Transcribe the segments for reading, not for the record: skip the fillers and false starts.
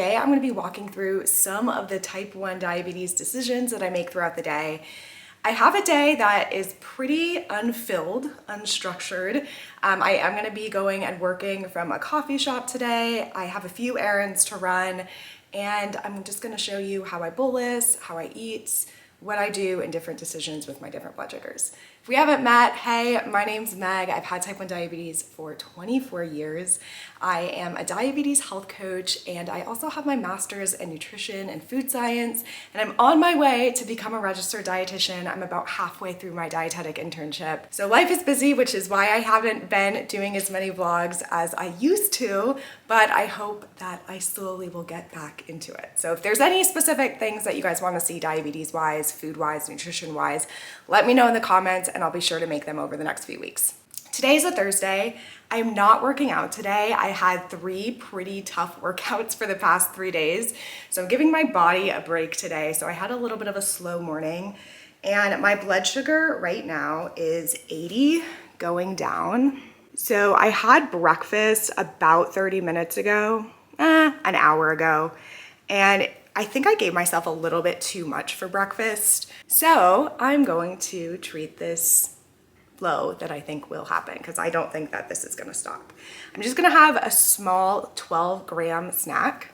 today I'm going to be walking through some of the type 1 diabetes decisions that I make throughout the day. I have a day that is pretty unfilled, unstructured. I am going to be going and working from a coffee shop today. I have a few errands to run, and I'm just going to show you how I bolus, how I eat, what I do, and different decisions with my different blood sugars. If we haven't met, hey, my name's Meg. I've had type 1 diabetes for 24 years. I am a diabetes health coach, and I also have my master's in nutrition and food science, and I'm on my way to become a registered dietitian. I'm about halfway through my dietetic internship. So life is busy, which is why I haven't been doing as many vlogs as I used to, but I hope that I slowly will get back into it. So if there's any specific things that you guys want to see diabetes-wise, food-wise, nutrition-wise, let me know in the comments, and I'll be sure to make them over the next few weeks. Today's a Thursday. I'm not working out today. I had 3 pretty tough workouts for the past 3 days. So I'm giving my body a break today. So I had a little bit of a slow morning, and my blood sugar right now is 80 going down. So I had breakfast about 30 minutes ago, an hour ago, and I think I gave myself a little bit too much for breakfast. So I'm going to treat this low that I think will happen, because I don't think that this is gonna stop. I'm just gonna have a small 12-gram snack.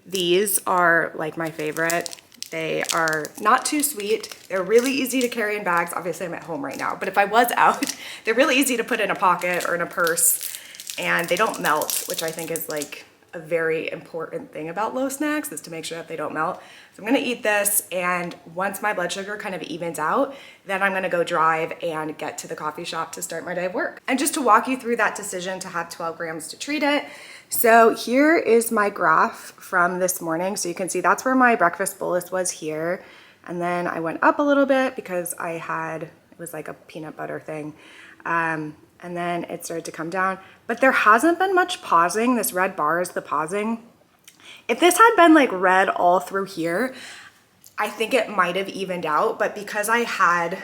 These are like my favorite. They are not too sweet. They're really easy to carry in bags. Obviously I'm at home right now, but if I was out, they're really easy to put in a pocket or in a purse, and they don't melt, which I think is like a very important thing about low snacks, is to make sure that they don't melt. So I'm gonna eat this, and once my blood sugar kind of evens out, then I'm gonna go drive and get to the coffee shop to start my day of work. And just to walk you through that decision to have 12 grams to treat it. So here is my graph from this morning. So you can see that's where my breakfast bolus was here. And then I went up a little bit because it was like a peanut butter thing. And then it started to come down, but there hasn't been much pausing. This red bar is the pausing. If this had been like red all through here, I think it might have evened out, but because I had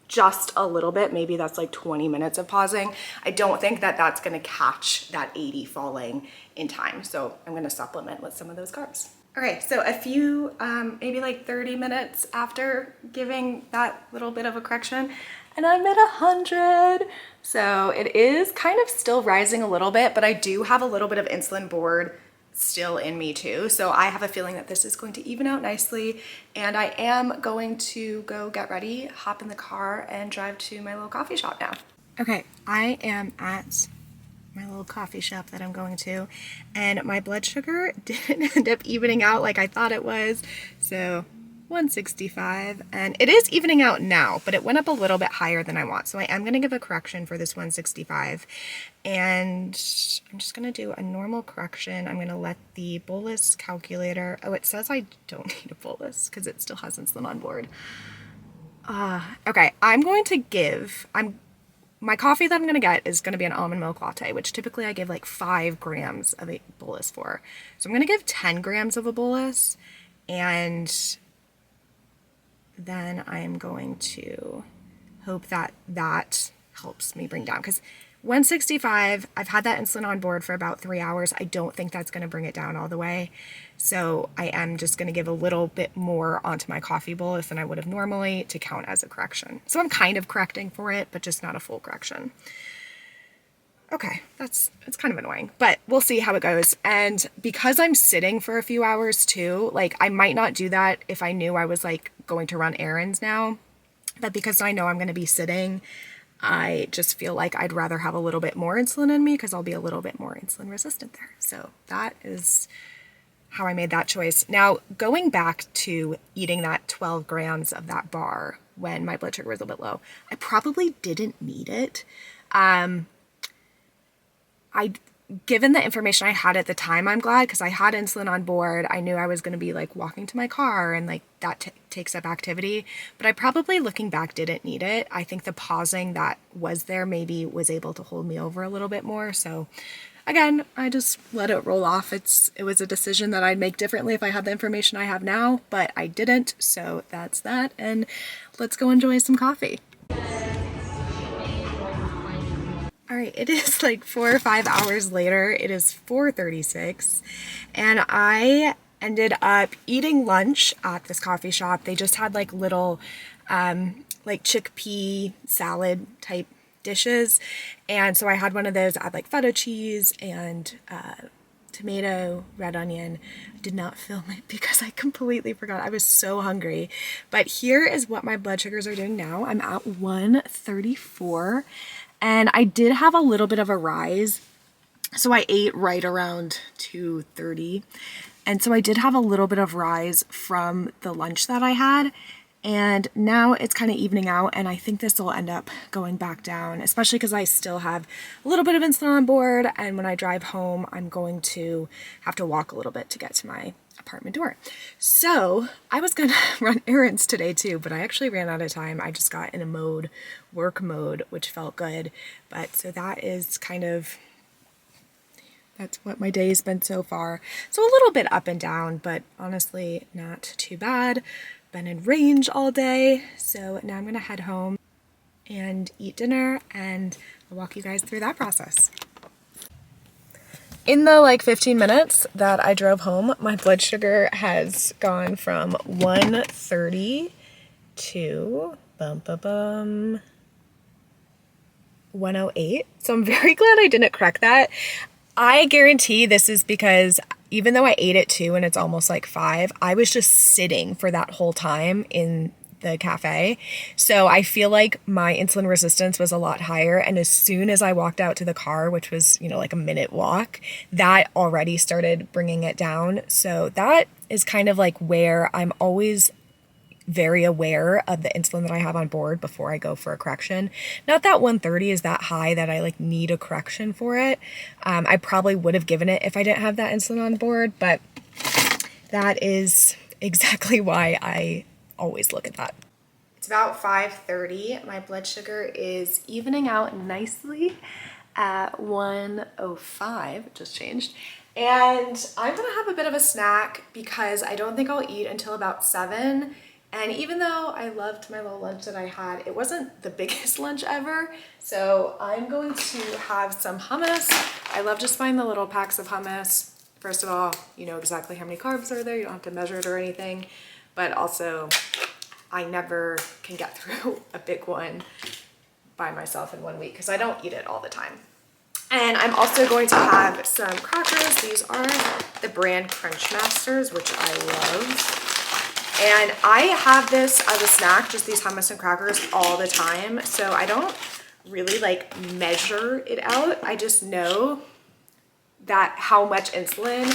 just a little bit, maybe that's like 20 minutes of pausing, I don't think that that's gonna catch that 80 falling in time. So I'm gonna supplement with some of those carbs. Okay, so a few, maybe like 30 minutes after giving that little bit of a correction, and I'm at 100. So it is kind of still rising a little bit, but I do have a little bit of insulin board still in me too. So I have a feeling that this is going to even out nicely, and I am going to go get ready, hop in the car, and drive to my little coffee shop now. Okay, I am at my little coffee shop that I'm going to, and my blood sugar didn't end up evening out like I thought it was. So 165, and it is evening out now, but it went up a little bit higher than I want. So I am going to give a correction for this 165, and I'm just going to do a normal correction. I'm going to let the bolus calculator, oh, it says I don't need a bolus because it still has insulin on board. Okay, my coffee that I'm going to get is going to be an almond milk latte, which typically I give like 5 grams of a bolus for. So I'm going to give 10 grams of a bolus, and then I'm going to hope that that helps me bring down, because 165, I've had that insulin on board for about 3 hours. I don't think that's going to bring it down all the way. So I am just going to give a little bit more onto my coffee bolus than I would have normally to count as a correction. So I'm kind of correcting for it, but just not a full correction. Okay, it's kind of annoying, but we'll see how it goes. And because I'm sitting for a few hours too, like I might not do that if I knew I was like going to run errands now, but because I know I'm going to be sitting, I just feel like I'd rather have a little bit more insulin in me because I'll be a little bit more insulin resistant there. So that is how I made that choice. Now, going back to eating that 12 grams of that bar when my blood sugar was a bit low, I probably didn't need it. Given the information I had at the time, I'm glad, because I had insulin on board. I knew I was going to be like walking to my car, and like that takes up activity, but I probably, looking back, didn't need it. I think the pausing that was there maybe was able to hold me over a little bit more. So again, I just let it roll off. It was a decision that I'd make differently if I had the information I have now, but I didn't. So that's that. And let's go enjoy some coffee. All right, it is like 4 or 5 hours later. It is 4:36, and I ended up eating lunch at this coffee shop. They just had like little like chickpea salad type dishes, and so I had one of those. I had like feta cheese and tomato, red onion. I did not film it because I completely forgot. I was so hungry. But here is what my blood sugars are doing now. I'm at 134, and I did have a little bit of a rise. So I ate right around 2:30. And so I did have a little bit of rise from the lunch that I had. And now it's kind of evening out, and I think this will end up going back down, especially because I still have a little bit of insulin on board, and when I drive home, I'm going to have to walk a little bit to get to my apartment door. So I was gonna run errands today too, but I actually ran out of time. I just got in a work mode, which felt good. But so that is that's what my day has been so far. So a little bit up and down, but honestly not too bad. Been in range all day, so now I'm gonna head home and eat dinner, and I'll walk you guys through that process. In the like 15 minutes that I drove home, my blood sugar has gone from 130 to 108. So I'm very glad I didn't correct that. I guarantee this is because even though I ate at 2 and it's almost like 5, I was just sitting for that whole time in the cafe. So I feel like my insulin resistance was a lot higher. And as soon as I walked out to the car, which was, like a minute walk, that already started bringing it down. So that is kind of like where I'm always very aware of the insulin that I have on board before I go for a correction. Not that 130 is that high that I like need a correction for it. I probably would have given it if I didn't have that insulin on board, but that is exactly why I always look at that. It's about 5:30. My blood sugar is evening out nicely at 105. It just changed. And I'm gonna have a bit of a snack because I don't think I'll eat until about 7. And even though I loved my little lunch that I had, it wasn't the biggest lunch ever. So I'm going to have some hummus. I love just buying the little packs of hummus. First of all, you know exactly how many carbs are there. You don't have to measure it or anything. But also, I never can get through a big one by myself in 1 week because I don't eat it all the time. And I'm also going to have some crackers. These are the brand Crunch Masters, which I love. And I have this as a snack, just these hummus and crackers all the time. So I don't really like measure it out. I just know that how much insulin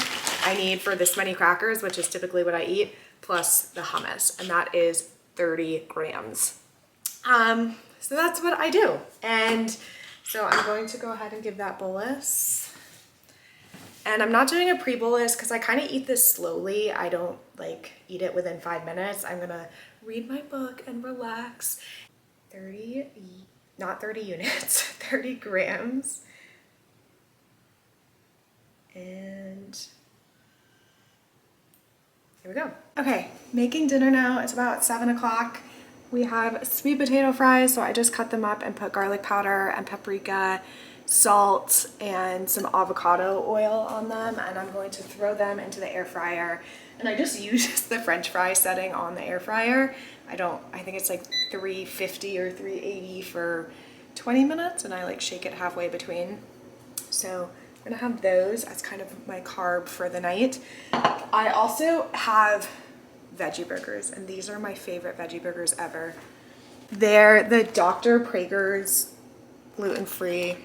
I need for this many crackers, which is typically what I eat, plus the hummus. And that is 30 grams. So that's what I do. And so I'm going to go ahead and give that bolus. And I'm not doing a pre-bolus because I kind of eat this slowly. I don't like eat it within 5 minutes. I'm gonna read my book and relax. 30 units, 30 grams. And here we go. Okay, making dinner now. It's about 7 o'clock. We have sweet potato fries, so I just cut them up and put garlic powder and paprika, salt, and some avocado oil on them, and I'm going to throw them into the air fryer. And I just use the French fry setting on the air fryer. I think it's like 350 or 380 for 20 minutes, and I like shake it halfway between. So I'm gonna have those as kind of my carb for the night. I also have veggie burgers, and these are my favorite veggie burgers ever. They're the Dr. Prager's gluten-free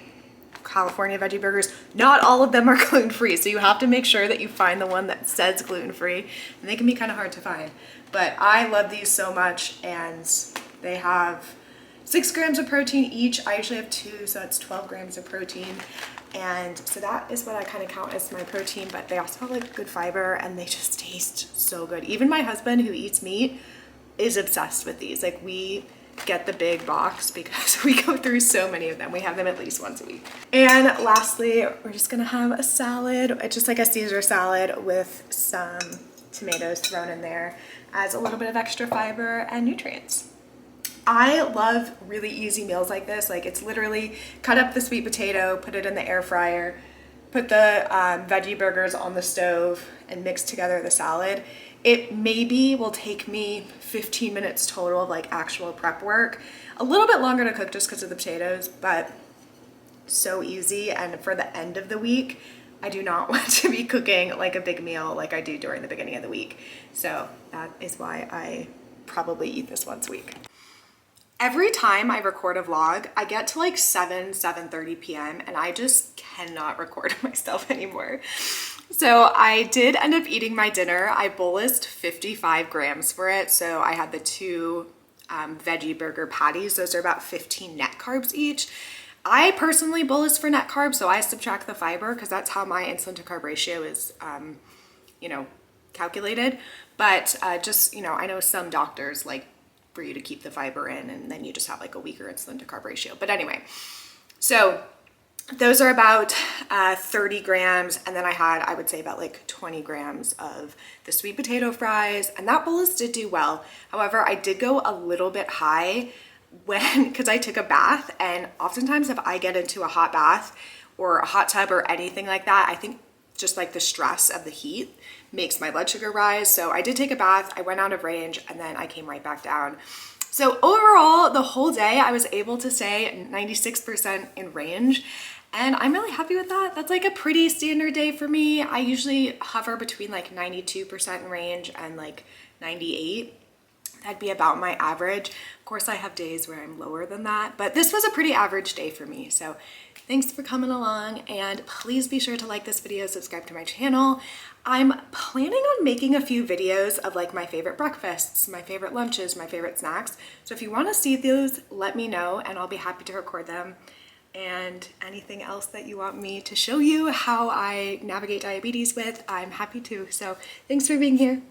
California veggie burgers. Not all of them are gluten-free, so you have to make sure that you find the one that says gluten-free, and they can be kind of hard to find. But I love these so much, and they have 6 grams of protein each. I usually have 2, so that's 12 grams of protein. And so that is what I kind of count as my protein, but they also have like good fiber, and they just taste so good. Even my husband, who eats meat, is obsessed with these. Like, we get the big box because we go through so many of them. We have them at least once a week. And lastly, we're just gonna have a salad. It's just like a Caesar salad with some tomatoes thrown in there as a little bit of extra fiber and nutrients. I love really easy meals like this. Like it's literally cut up the sweet potato, put it in the air fryer, put the veggie burgers on the stove and mix together the salad. It maybe will take me 15 minutes total of like actual prep work. A little bit longer to cook just because of the potatoes, but so easy. And for the end of the week, I do not want to be cooking like a big meal like I do during the beginning of the week. So that is why I probably eat this once a week. Every time I record a vlog, I get to like 7:30 p.m. and I just cannot record myself anymore. So I did end up eating my dinner. I bolused 55 grams for it. So I had the two veggie burger patties. Those are about 15 net carbs each. I personally bolus for net carbs, so I subtract the fiber because that's how my insulin to carb ratio is, calculated. But just, I know some doctors like for you to keep the fiber in and then you just have like a weaker insulin to carb ratio. But anyway, so those are about 30 grams. And then I had, I would say about like 20 grams of the sweet potato fries, and that bolus did do well. However, I did go a little bit high because I took a bath, and oftentimes if I get into a hot bath or a hot tub or anything like that, I think just like the stress of the heat makes my blood sugar rise. So I did take a bath, I went out of range, and then I came right back down. So overall, the whole day I was able to stay 96% in range, and I'm really happy with that. That's like a pretty standard day for me. I usually hover between like 92% in range and like 98. That'd be about my average. Of course, I have days where I'm lower than that, but this was a pretty average day for me. So thanks for coming along, and please be sure to like this video, subscribe to my channel. I'm planning on making a few videos of like my favorite breakfasts, my favorite lunches, my favorite snacks. So if you want to see those, let me know and I'll be happy to record them. And anything else that you want me to show you how I navigate diabetes with, I'm happy to. So thanks for being here.